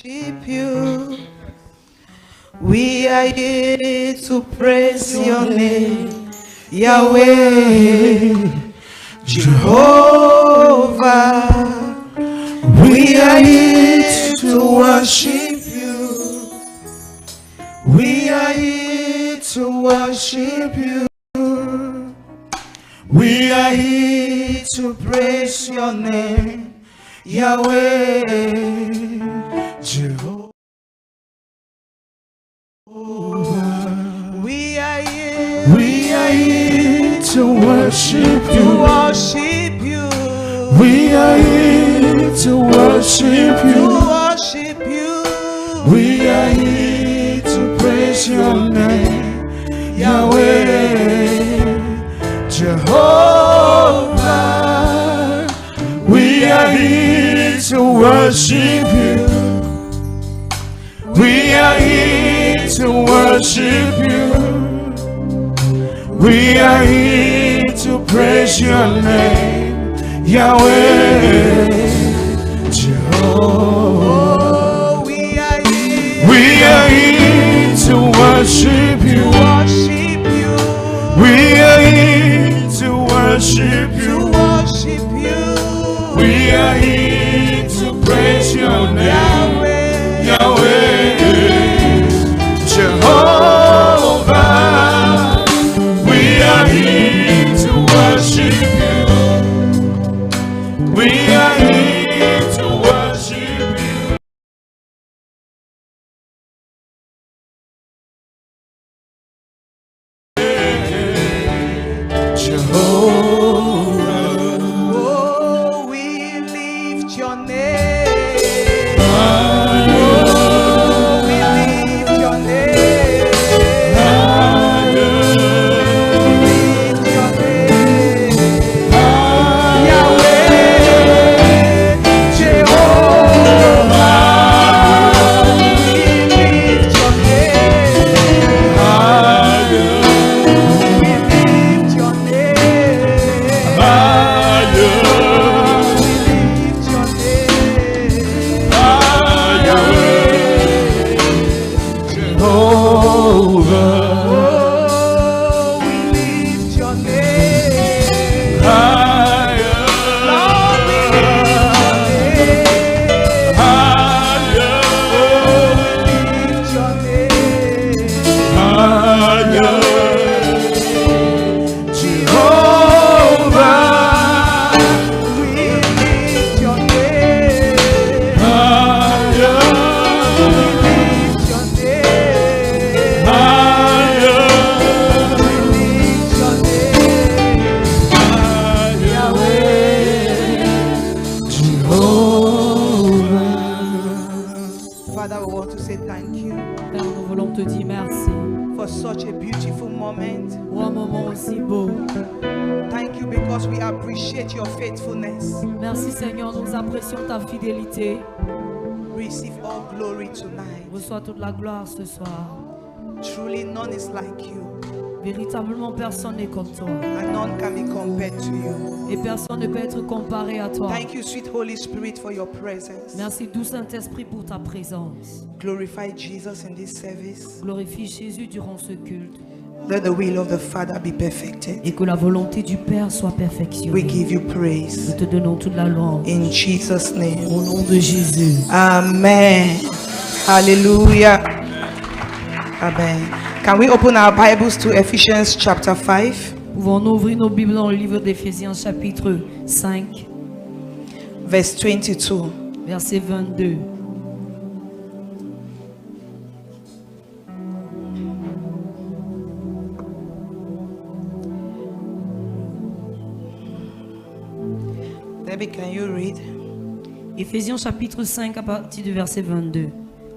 worship you. We are here to praise your name, Yahweh, Jehovah. We are here to worship you. We are here to worship you. We are here to praise your name, Yahweh, Jehovah. We are here to worship you. We are here to worship you. We are here to praise your name, Yahweh, Jehovah. We are here to worship you. We are here to worship you. We are here to praise your name, Yahweh, Jehovah. We are here to worship you. We are here to worship you. We are here to praise your name, Yahweh, Jehovah. We are here to worship you. We are here to worship you. Jehovah. Oh, we lift your name. Oh, we lift your name. We lift your name. Yahweh, Jehovah. We lift your name. Father, we want to say thank you. Père, nous voulons te dire merci for such a beautiful moment. pour un moment aussi beau. Thank you because we appreciate your faithfulness. Merci Seigneur, nous apprécions ta fidélité. Receive all glory tonight. Reçois toute la gloire ce soir. Truly none is like you, Véritablement, personne n'est comme toi. and none can be compared to you. Et personne ne peut être comparé à toi. Thank you, sweet Holy Spirit, for your presence. Merci, doux Saint-Esprit, pour ta présence. Glorify Jesus in this service. Glorifie Jésus durant ce culte. Let the will of the Father be perfected. Et que la volonté du Père soit We perfectionnée. give you praise. Nous te donnons toute la louange. In Jesus' name. Au nom de Jésus. Amen. Hallelujah. Amen. Can we open our Bibles to Ephesians chapter 5, Pouvons-nous ouvrir nos Bibles dans le livre d'Éphésiens chapitre 5, verse 22. verset 22. Debbie, can you read? Éphésiens chapitre 5 à partir du verset 22.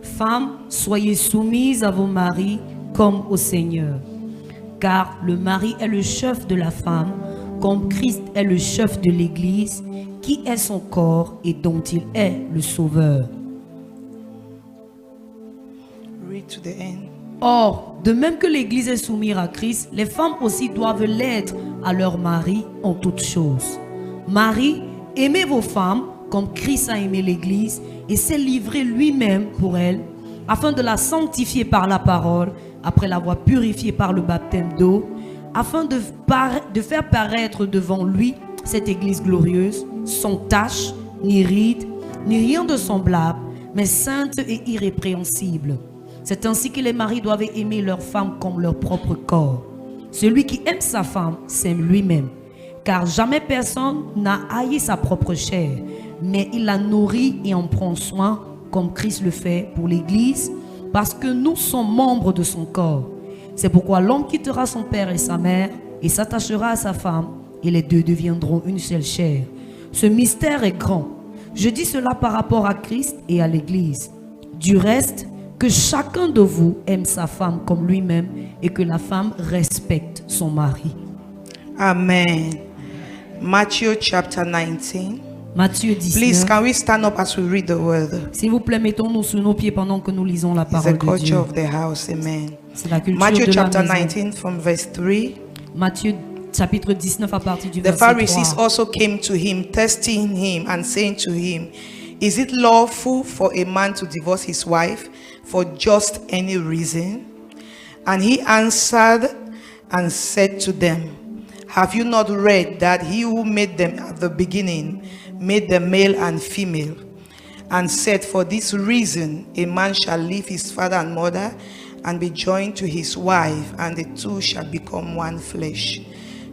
Femmes, soyez soumises à vos maris comme au Seigneur. Car le mari est le chef de la femme, comme Christ est le chef de l'Église, qui est son corps et dont il est le sauveur. Read to the end. Or, de même que l'Église est soumise à Christ, les femmes aussi doivent l'être à leur mari en toutes choses. Maris, aimez vos femmes comme Christ a aimé l'Église et s'est livré lui-même pour elle, afin de la sanctifier par la parole, après l'avoir purifiée par le baptême d'eau, afin de faire paraître devant lui cette Église glorieuse, sans tache, ni ride, ni rien de semblable, mais sainte et irrépréhensible. C'est ainsi que les maris doivent aimer leur femme comme leur propre corps. Celui qui aime sa femme s'aime lui-même, car jamais personne n'a haï sa propre chair, mais il la nourrit et en prend soin, comme Christ le fait pour l'Église, parce que nous sommes membres de son corps. C'est pourquoi l'homme quittera son père et sa mère et s'attachera à sa femme, et les deux deviendront une seule chair. Ce mystère est grand. Je dis cela par rapport à Christ et à l'Église. Du reste, que chacun de vous aime sa femme comme lui-même et que la femme respecte son mari. Amen. Matthew chapter 19. Matthieu Please, 19. can we stand up as we read the word? S'il vous plaît, mettons-nous sur nos pieds pendant que nous lisons la It's the parole de culture Dieu. of the house. Amen. C'est la culture Matthew de la chapter maison. 19 from verse 3. Matthieu chapitre 19 à partir du The verset Pharisees 3. also came to him, testing him and saying to him, is it lawful for a man to divorce his wife for just any reason? And he answered and said to them, have you not read that he who made them at the beginning made them male and female, and said, for this reason a man shall leave his father and mother and be joined to his wife, and the two shall become one flesh.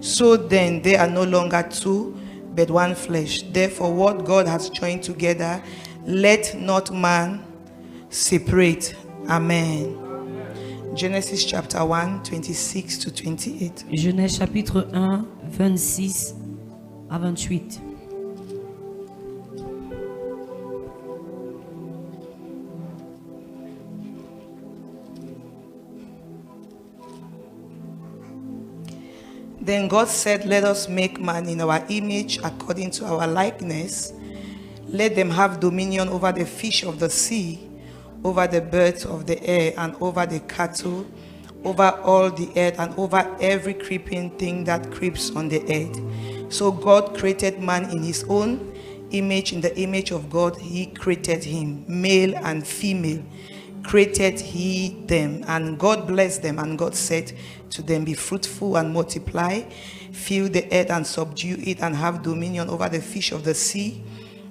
So then they are no longer two, but one flesh. Therefore what God has joined together, let not man separate. Amen. Genesis chapter 1, 26 to 28. Genèse chapitre 1, 26 à 28. Then God said, let us make man in our image according to our likeness. Let them have dominion over the fish of the sea, over the birds of the air, and over the cattle, over all the earth, and over every creeping thing that creeps on the earth. So God created man in his own image. In the image of God he created him, male and female created he them. And God blessed them, and God said to them, be fruitful and multiply, fill the earth and subdue it, and have dominion over the fish of the sea,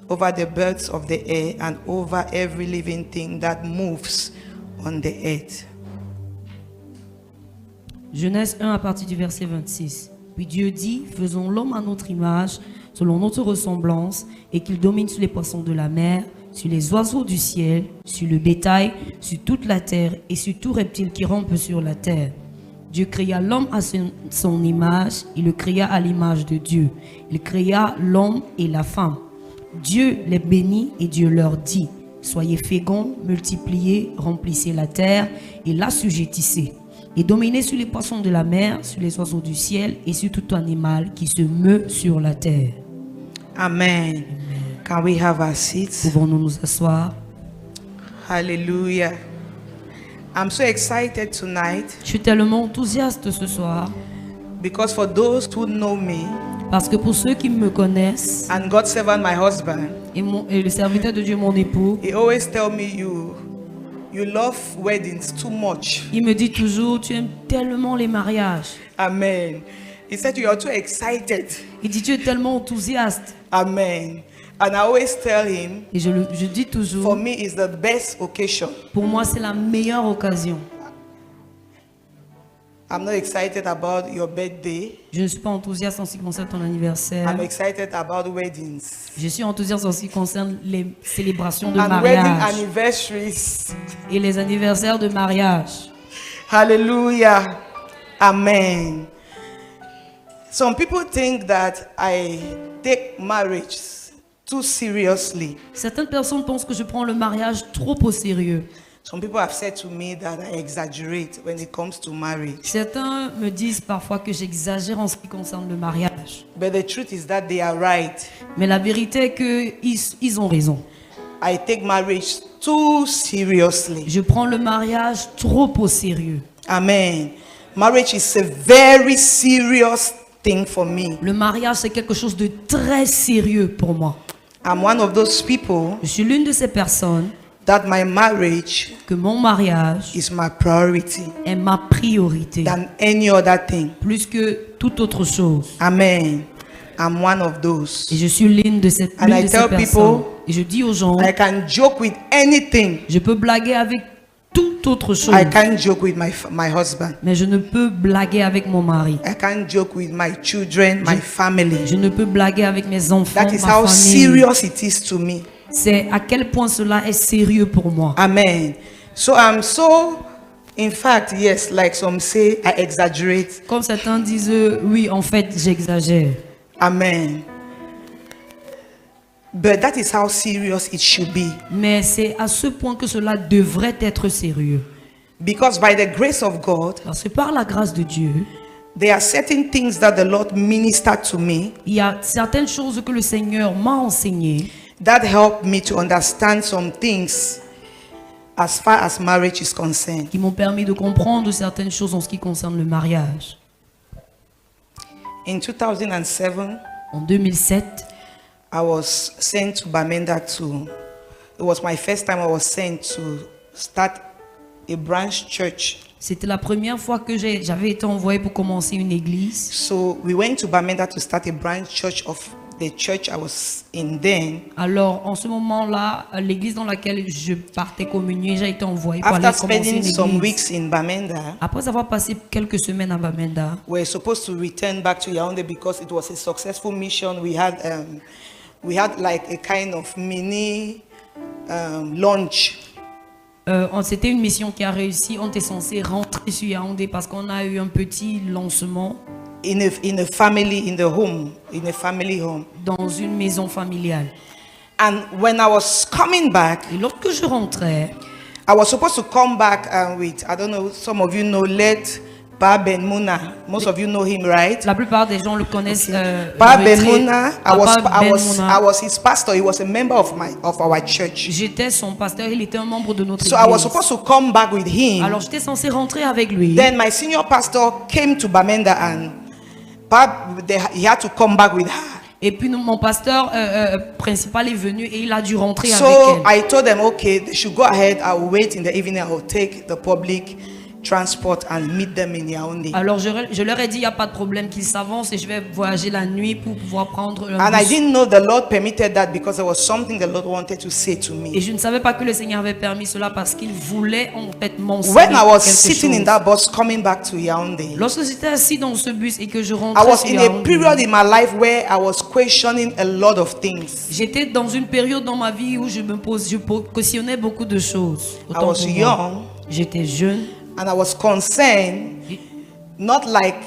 over the birds of the air, and over every living thing that moves on the earth. Genèse 1 à partir du verset 26. Puis Dieu dit, faisons l'homme à notre image, selon notre ressemblance, et qu'il domine sur les poissons de la mer, sur les oiseaux du ciel, sur le bétail, sur toute la terre et sur tout reptile qui rampe sur la terre. Dieu créa l'homme à son image, il le créa à l'image de Dieu. Il créa l'homme et la femme. Dieu les bénit et Dieu leur dit, soyez féconds, multipliez, remplissez la terre et l'assujettissez. Et dominez sur les poissons de la mer, sur les oiseaux du ciel et sur tout animal qui se meut sur la terre. Amen. Can we have our seats? Pouvons-nous nous asseoir? Hallelujah. I'm so excited tonight Je suis tellement enthousiaste ce soir because for those who know me parce que pour ceux qui me connaissent and God's servant, my husband, et le serviteur de Dieu, mon époux, he always tell me you love weddings too much. il me dit toujours, tu aimes tellement les mariages. Amen. He said you are too excited. Il dit, tu es tellement enthousiaste. Amen. And I always tell him, Et je dis for toujours, me is the best occasion. pour moi, c'est la meilleure occasion. I'm not excited about your birthday. Je ne suis pas enthousiaste en ce qui concerne ton anniversaire. I'm excited about weddings Je suis enthousiaste en ce qui concerne les célébrations de and wedding mariage anniversaries. et les anniversaires de mariage. Hallelujah. Amen. Some people think that I take marriage too seriously. Certaines personnes pensent que je prends le mariage trop au sérieux. Some people have said to me that I exaggerate when it comes to marriage. Certains me disent parfois que j'exagère en ce qui concerne le mariage. But the truth is that they are right. Mais la vérité est qu'ils ont raison. I take marriage too seriously. Je prends le mariage trop au sérieux. Amen. Marriage is a very serious thing for me. Le mariage, c'est quelque chose de très sérieux pour moi. I'm one of those people Je suis l'une de ces personnes that my marriage que mon mariage is my priority est ma priorité, than any other thing. plus que toute autre chose. Amen. I'm one of those. Et je suis l'une de ces, And l'une I de ces tell personnes. people, Et je dis aux gens, I can joke with anything. je peux blaguer avec toute autre chose, I can't joke with my husband. mais je ne peux blaguer avec mon mari. I can't joke with my children, my family. Je ne peux blaguer avec mes enfants, That is ma how famille. serious it is to me. C'est à quel point cela est sérieux pour moi. Amen. So I'm so, in fact, yes, like some say, I exaggerate. Comme certains disent, oui, en fait, j'exagère. Amen. But that is how serious it should be. Mais c'est à ce point que cela devrait être sérieux. Because by the grace of God, Parce que par la grâce de Dieu, there are certain things that the Lord ministered to me il y a certaines choses que le Seigneur m'a enseignées that helped me to understand some things as far as marriage is concerned. qui m'ont permis de comprendre certaines choses en ce qui concerne le mariage. In 2007, En 2007, I was sent to Bamenda it was my first time I was sent to start a branch church. c'était la première fois que j'avais été envoyé pour commencer une église. So we went to Bamenda to start a branch church of the church I was in then. Alors, en ce moment-là, l'église dans laquelle je partais communier, j'ai été envoyé pour aller After commencer spending une some église. weeks in Bamenda, Après avoir passé quelques semaines à Bamenda, we were supposed to return back to Yaoundé because it was a successful mission. We had like a kind of mini launch. c'était une mission qui a réussi. On était censé rentrer sur Yaoundé parce qu'on a eu un petit lancement In a family in the home, in a family home. dans une maison familiale. And when I was coming back, Et lorsque je rentrais, I was supposed to come back with, I don't know, some of you know, late Pa Ben Muna. Most of you know him, right? la plupart des gens le connaissent. Pa le Ben retrait. Muna, Papa Ben Muna. I was his pastor. He was a member of our church. J'étais son pasteur, il était un membre de notre So I was église. supposed to come back with him. Alors j'étais censé rentrer avec lui. Then my senior pastor came to Bamenda and he had to come back with her. Et puis mon pasteur principal est venu et il a dû rentrer So avec elle. I told them, okay, they should go ahead. I will wait in the evening. I will take the public transport and meet them in Yaoundé. Alors je leur ai dit, il n'y a pas de problème, qu'ils s'avancent et je vais voyager la nuit pour pouvoir prendre un And I bus. didn't know the Lord permitted that because there was something the Lord wanted to say to Et me. je ne savais pas que le Seigneur avait permis cela parce qu'il voulait en fait m'enseigner When I was quelque sitting in chose. that bus coming back to Yaoundé, Lorsque j'étais assis dans ce bus et que je I rentrais was sur in a Yaoundé, period in my life where I was questioning a lot of things. j'étais dans une période dans ma vie où je questionnais beaucoup de choses. I Autant was pour moi. young J'étais jeune. and I was concerned, not like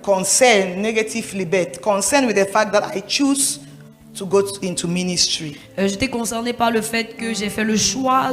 concerned negatively, but concerned with the fact that I choose to go into ministry. J'étais concernée par le fait que j'ai fait le choix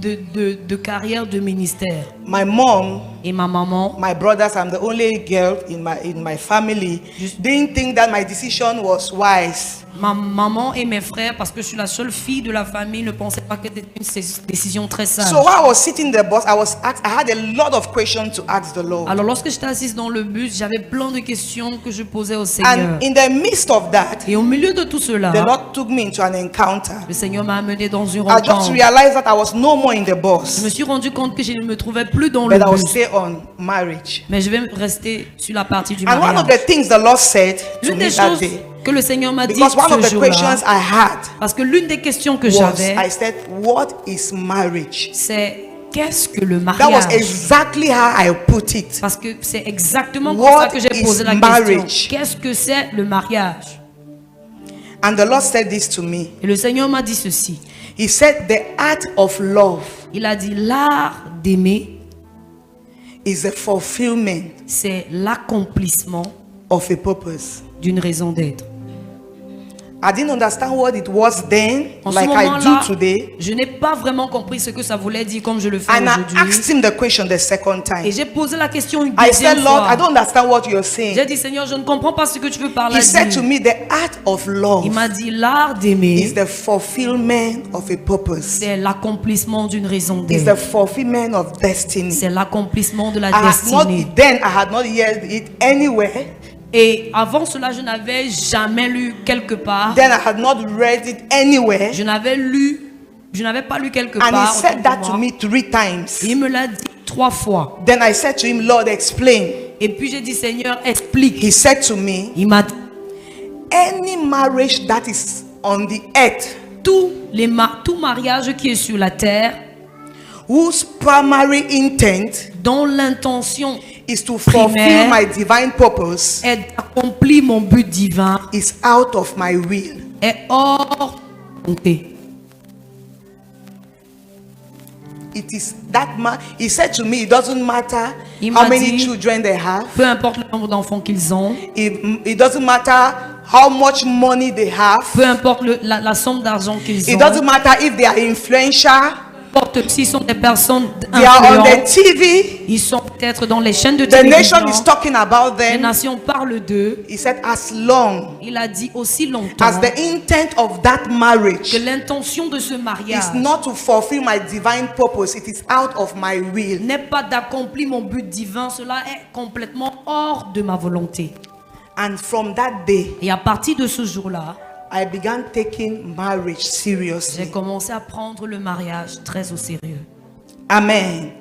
de carrière de ministère. My mom, Et ma maman, my brothers, I'm the only girl in my family, didn't think that my decision was wise. ma maman et mes frères, parce que je suis la seule fille de la famille, ne pensaient pas que c'était une décision très sage. So while I was sitting in the bus, I had a lot of questions to ask the Lord. Alors lorsque j'étais assise dans le bus, j'avais plein de questions que je posais au Seigneur. And in the midst of that, Et au milieu de tout cela, the Lord took me into an encounter. le Seigneur m'a amené dans une I just rencontre. realized that I was no more in the Je bus, me suis rendu compte que je ne me trouvais plus dans le but I was bus. still on marriage. Mais je vais rester sur la partie du And one of mariage. the things the Lord said to L'une me des that choses day, que le Seigneur m'a dit because one of ce the jour-là, questions I had parce que l'une des questions que was, j'avais, I said, what is marriage? c'est qu'est-ce que le That was mariage? exactly how I put it. Parce que c'est exactement comme What ça que j'ai is posé la marriage? question. Qu'est-ce que c'est le mariage? And the Lord said this to me. Et le Seigneur m'a dit ceci. He said, the art of love Il a dit l'art d'aimer, is the fulfillment c'est l'accomplissement of a purpose. d'une raison d'être. I didn't understand what it was then, En like ce I do moment-là, today. je n'ai pas vraiment compris ce que ça voulait dire comme je le fais And I aujourd'hui. asked him the question the second Et time. j'ai posé la question une I said, deuxième Lord, I fois. don't understand what you're J'ai saying. dit, Seigneur, je ne comprends pas ce que tu veux par là He said to dire. me, the art of love Il m'a dit, l'art is d'aimer, the fulfillment of a purpose. c'est l'accomplissement d'une raison Is the d'être. fulfillment of destiny. C'est l'accomplissement de la I had not destinée. then I had not heard it anywhere. Et avant cela, je n'avais jamais lu quelque part. Then I had not read it anywhere. Je n'avais pas lu quelque And he part. said autant that pour to moi. me 3 times. Il me l'a dit 3 fois. Then I said to him, Lord, explain. Et puis j'ai dit, Seigneur, explique. He said to me, Il m'a dit, any marriage that is on the earth tout mariage qui est sur la terre, whose primary intent dont l'intention is to fulfill primaire my divine purpose est d'accomplir mon but divin, is out of my will. est hors volonté. It is that man. He said to me, it doesn't matter Il how m'a many dit, children they have. Peu importe le nombre d'enfants qu'ils ont, It doesn't matter how much money they have. peu importe la somme d'argent qu'ils It ont, doesn't matter if they are influential. peu importe s'ils sont des personnes They are on the influentes, TV. ils sont peut-être dans les chaînes de The nation télévision, is talking about les them. nations parlent d'eux. He said, as long Il a dit aussi longtemps as the intent of that marriage que l'intention de ce mariage is not to fulfill my divine purpose, it is out of my will. n'est pas d'accomplir mon but divin, cela est complètement hors de ma volonté. And from that day, Et à partir de ce jour-là, I began taking marriage j'ai seriously. commencé à prendre le mariage très au sérieux. Amen.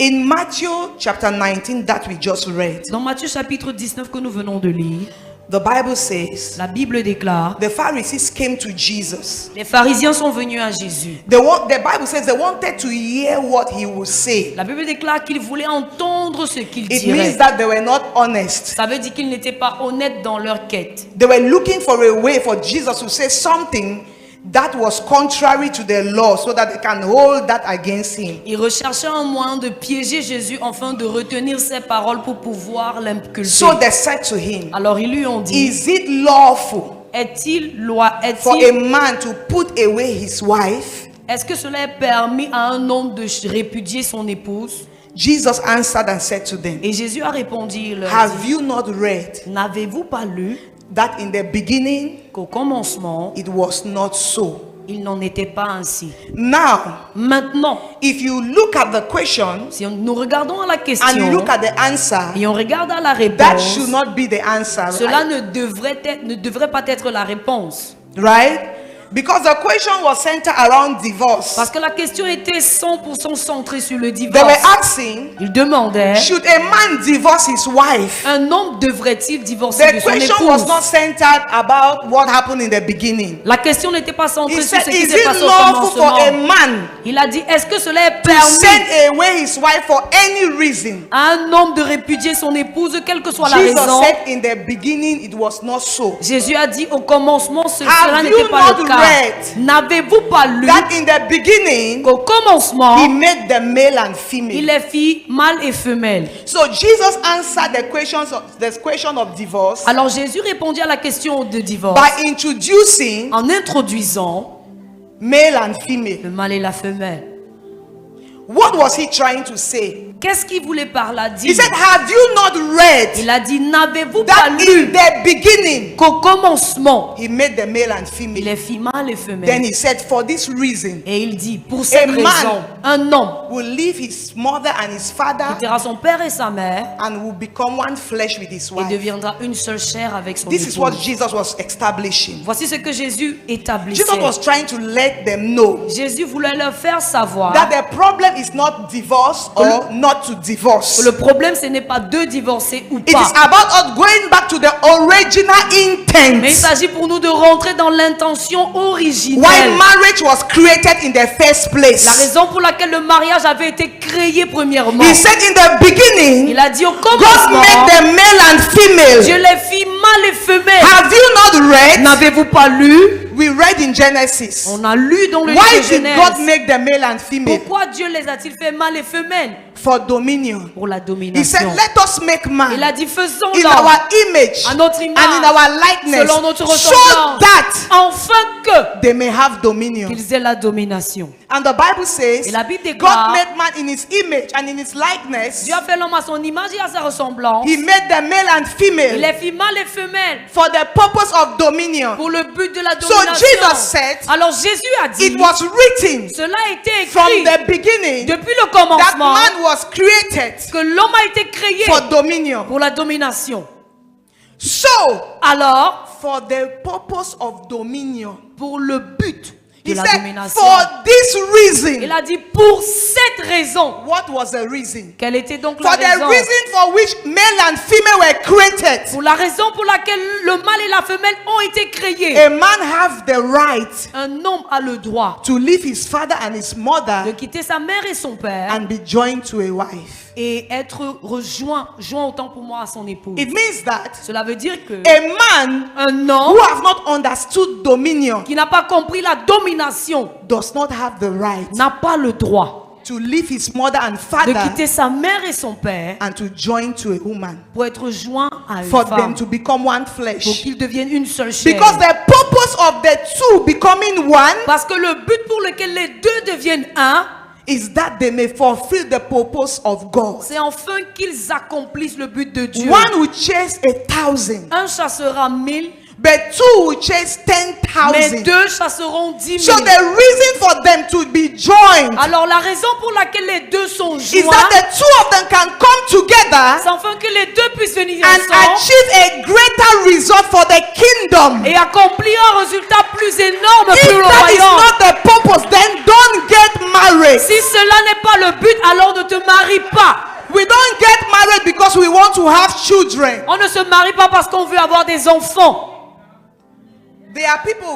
In Matthew chapter 19 that we just read, Dans Matthieu chapitre 19 que nous venons de lire, the Bible says, la Bible déclare, the Pharisees came to Jesus. les pharisiens sont venus à Jésus. The Bible says they wanted to hear what he would say. La Bible déclare qu'ils voulaient entendre ce qu'il It means dirait. that they were not honest. Ça veut dire qu'ils n'étaient pas honnêtes dans leur quête. They were looking for a way for Jesus to say something that was contrary to the law so that they can hold that against him. Ils recherchaient un moyen de piéger Jésus afin de retenir ses paroles pour pouvoir l'inculper. So they said to him, Alors ils lui ont dit, is it lawful for a man to put away his wife? est-ce que cela est permis à un homme de répudier son épouse? Jesus answered and said to them, Et Jésus a répondu, il leur have dit, you not read n'avez-vous pas lu that in the beginning qu'au commencement, it was not so? il n'en était pas ainsi? Now, Maintenant, if you look at the question si nous regardons à la and you question look at the answer, et on regarde à la that réponse, should not be the answer, cela ne devrait pas être la réponse. right? Because the question was centered around divorce. Parce que la question était 100% centrée sur le They divorce. were asking, Il demandait, should a man divorce his wife? un homme devrait-il divorcer The de son question was épouse? not centered about what happened in the beginning. La question n'était pas He centrée sur said, ce qui is s'est it passé au lawful for a commencement. man Il a dit, est-ce que cela est to permis send away his wife for any reason? à un homme de répudier son épouse, quelle que soit la Jesus raison? said in the beginning it was not so. Jésus a dit au commencement, cela Have n'était you pas not le cas. read N'avez-vous pas lu That in the beginning qu'au commencement, he made the male and il female. est fit mâle et femelle? So Jesus answered the question of divorce Alors Jésus répondit à la question de divorce by introducing en introduisant male and female. le mâle et la femelle. What was he trying to say? Qu'est-ce qu'il voulait par là He dire? said, have you not read Il a dit, n'avez-vous pas that in lu the beginning qu'au commencement, he made the male and il female? est fit mâle et Then femelle? he said, for this reason, Et il dit, pour cette man raison, un homme will leave his mother and his father quittera son père et sa mère and will become one flesh with his et wife. deviendra une seule chair avec son This is what épouse. Jesus was establishing. Voici ce que Jésus établissait. Jesus was trying to let them know Jésus voulait leur faire savoir that the problem is not divorce or not to divorce. que le problème, ce n'est pas de divorcer ou It is pas. about us going back to the original intent. Mais il s'agit pour nous de rentrer dans l'intention Why originelle. marriage was created in the first La place. raison pour laquelle le mariage avait été créé premièrement. He said in the beginning, Il a dit au God commencement, made them male and Dieu female. les fit mâle et femelle. Have you not read? N'avez-vous pas lu? We read in Genesis. On a lu dans le livre Why de did God Genèse. make them male and female? Pourquoi Dieu les a-t-il fait mâle et femelle? For dominion. Pour la He said, domination. let us make Il man a dit in faisons-le our image à notre and image, in our likeness, selon notre so ressemblance, that afin que they may have dominion. qu'ils aient la domination. And the Bible says, Et la Bible déclare, God made man in his image and in his likeness. Dieu a fait l'homme à son image et à sa ressemblance. He made them male and Il female les fit mâle et femelle for the purpose of dominion. pour le but de la So domination. Jesus said, Alors Jésus a dit, it was written cela a été from écrit the beginning depuis le that commencement man was created que l'homme a été créé for dominion. pour la domination. So, Alors, for the purpose of dominion, pour le but de he la said, domination, for this il reason. a dit pour cette raison. What was the reason? Quelle était donc la For the raison? reason for which male and female were created. Pour la raison pour laquelle le mâle et la femelle ont été créés. A man have the right Un homme a le droit to leave his father and his de mother quitter sa mère et son père and be joined to a wife. et être joint autant pour moi à son épouse. It means that Cela veut dire que a man un who homme have not understood dominion qui n'a pas compris la domination does not have the right n'a pas le droit to leave his mother and de father quitter sa mère et son père and to join to a woman pour être joint à une for femme, them to become one pour flesh. qu'ils deviennent une seule chair. Because the purpose of the two becoming one Parce que le but pour lequel les deux deviennent un, is that they may fulfill the purpose of God. c'est enfin qu'ils accomplissent le but de Dieu. One will chase 1,000, Un chassera 1000, but two will chase mais 10,000. deux chasseront 10 So 000. the reason for them to be joined Alors la raison pour laquelle les deux sont is joints, that the two of them can come together c'est enfin que les deux puissent venir and ensemble achieve a greater result for the kingdom. et accomplir un résultat plus énorme If pour le that is royaume. not the purpose, then don't get married. Si cela n'est pas le but, alors ne te marie pas. We don't get married because we want to have children. On ne se marie pas parce qu'on veut avoir des enfants. There are people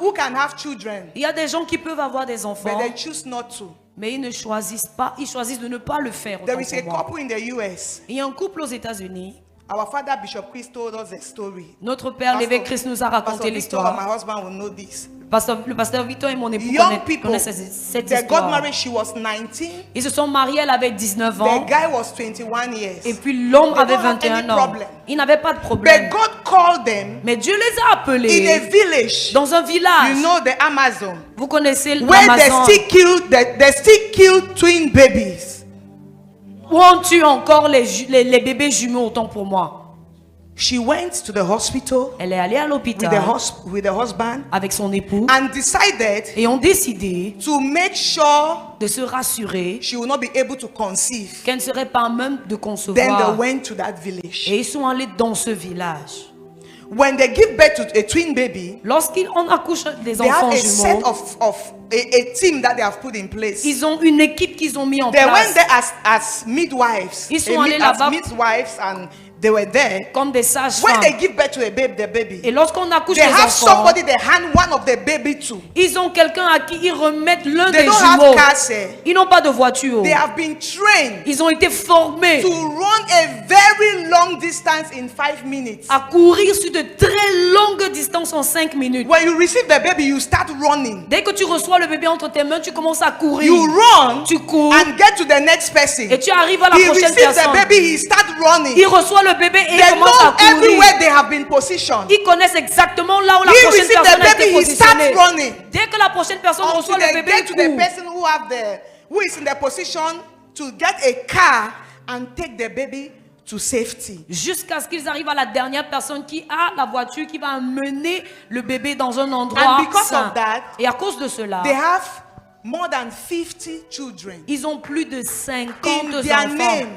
who can have children, Il y a des gens qui peuvent avoir des but enfants, they choose not to. mais ils ne choisissent pas, ils choisissent de ne pas le faire. There autant is a pour moi. couple in the US. Il y a un couple aux États-Unis. Our father Bishop Chris told us a story. Notre père, l'évêque Christ, nous a raconté Pastor Victor and my l'histoire. husband will know this. Le pasteur Victor et mon époux Young people, connaissent cette they got histoire. married, she was 19. Ils se sont mariés, elle avait 19 The ans. guy was 21 years. Et puis l'homme They avait don't have 21 any ans. problem. Il n'avait pas de But problème. God called them Mais Dieu les a in a appelés village. dans un village. You know the Amazon, Vous connaissez where they l'Amazon, still kill twin babies. où on tue encore les bébés jumeaux, autant pour moi. She went to the hospital Elle est allée à with l'hôpital the husband avec son époux and decided et ont décidé to make sure de se rassurer she will not be able to conceive. qu'elle ne serait pas même de Then they concevoir. went to that village. Et ils sont allés dans ce village. When they give birth to a twin baby, Lorsqu'on accouche des they have enfants a set jumeaux, of a team that they have put in place. ils ont une équipe qu'ils ont mis en They went place there as midwives. Ils sont allés là-bas. As midwives, and they were there. comme des When sages-femmes. they give birth to the baby, Et lorsqu'on accouche they des have enfants, somebody they hand one of the baby to. ils ont quelqu'un à qui ils remettent l'un They des don't jumeaux. have cars here. Ils n'ont pas de voiture. They have been trained Ils ont été formés to run a very long distance in 5 minutes. à courir sur de très longues distances en 5 minutes. When you receive the baby, you start running. Dès que tu reçois le bébé entre tes mains, tu commences à courir. You run Tu cours and get to the next person. et tu arrives à la He prochaine receives the personne. baby, he start running. Il reçoit le bébé et il They commence know à courir. everywhere they have been positioned. Ils connaissent exactement là où la He prochaine received the personne a été baby, he starts positionnée. running. Dès que la prochaine personne reçoit Until le they bébé, get to the il court. person who is in the position to get a car and take the baby to safety. Jusqu'à ce qu'ils arrivent à la dernière personne qui a la voiture qui va mener le bébé dans un endroit And because sain. of that, Et à cause de cela, They have more than 50 children. ils ont plus de 50 In their enfants name.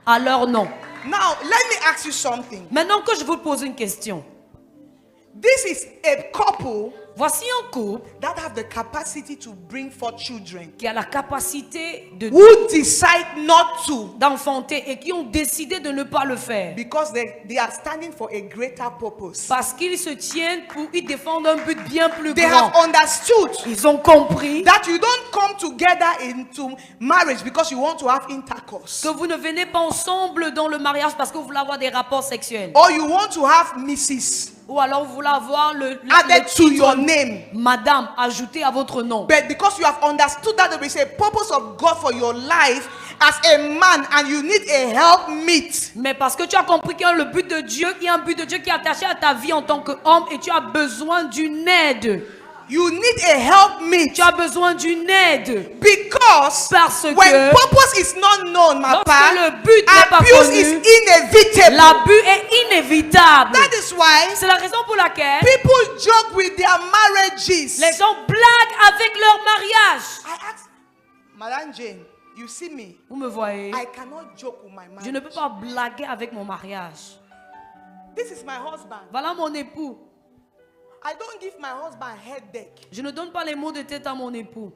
à leur nom. Now, let me ask you something. Maintenant que je vous pose une question. This is a couple Voici un couple that have the capacity to bring forth children qui a la capacité who decide not to d'enfanter et qui ont décidé de ne pas le faire. because they are standing for a greater purpose. Parce qu'ils se tiennent ils défendent un but bien plus They grand. have understood Ils ont compris that you don't come together into marriage because you want to have intercourse, que vous ne venez pas ensemble dans le mariage parce que vous voulez avoir des rapports sexuels. or you want to have Mrs. Ou alors vous voulez avoir le added to titre your name. Madame ajouté à votre nom. But because you have understood that there is a purpose of God for your life as a man and you need a helpmeet, Mais parce que tu as compris qu'il y a le but de Dieu, il y a un but de Dieu qui est attaché à ta vie en tant qu'homme et tu as besoin d'une aide. you need a helpmeet. Tu as besoin d'une aide. Because Parce when que purpose is not known, my lorsque pa, le but n'est pas abuse connu, is inevitable. l'abus est inévitable. That is why C'est la raison pour laquelle people joke with their marriages. les gens blaguent avec leur mariage. I asked Madame Jane, you see me, Vous me voyez? I cannot joke with my Je ne peux marriage. pas blaguer avec mon mariage. This is my husband. Voilà mon époux. I don't give my husband headache. Je ne donne pas les mots de tête à mon époux.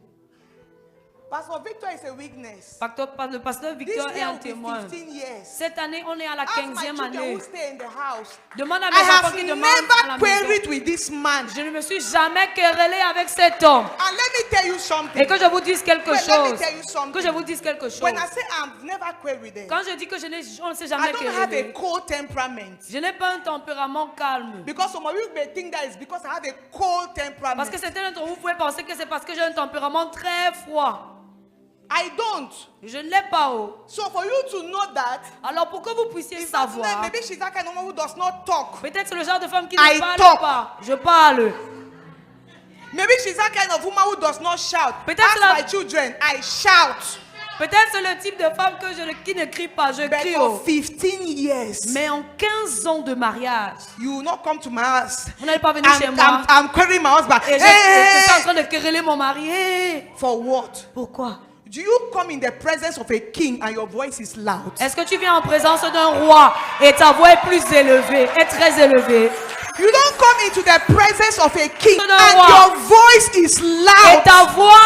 Pastor Victor is a witness. Le pasteur This Victor est year un will be témoin. 15 years. Cette année, on est à la Ask my 15e children année. who stay in the house. Demande à I mes enfants have qui demandent à la never maison. queried with this man. Je ne me suis jamais querellée avec cet homme. And let me tell you something. Et que je vous dise quelque Wait, let me chose. tell you something. Que je vous dise quelque chose. When I say I've never queried with them, Quand je dis que on ne s'est I jamais don't have a querellé, cold temperament. je n'ai pas un tempérament calme. Because some of you may think that it's because I have a cold temperament. Parce que certains d'entre vous pouvez penser que c'est parce que j'ai un tempérament très froid. I don't. Je ne l'ai pas. Oh. So for you to know that, Alors pour que vous puissiez in fact, savoir, maybe she's that kind of woman who does not talk. peut-être c'est le genre de femme qui I ne parle talk. pas. Je parle. Maybe she's that kind of woman who does not shout. Peut-être Ask la- my children, I shout. Peut-être c'est le type de femme qui ne crie pas. Je But crie. for Oh. 15 years, Mais en 15 ans de mariage, you will not come to my house. vous n'allez pas venir chez moi. I'm querying my husband. Et je suis en train de quereller mon mari. Hey. For what? Pourquoi? Do you come in the presence of a king and your voice is loud? Est-ce que tu viens en présence d'un roi et ta voix est plus élevée, est très élevée? You don't come into the presence of a king No, and wow. your voice is Et loud. ta voix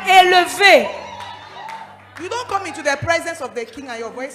est élevée. You don't come into the presence of the king and your voice is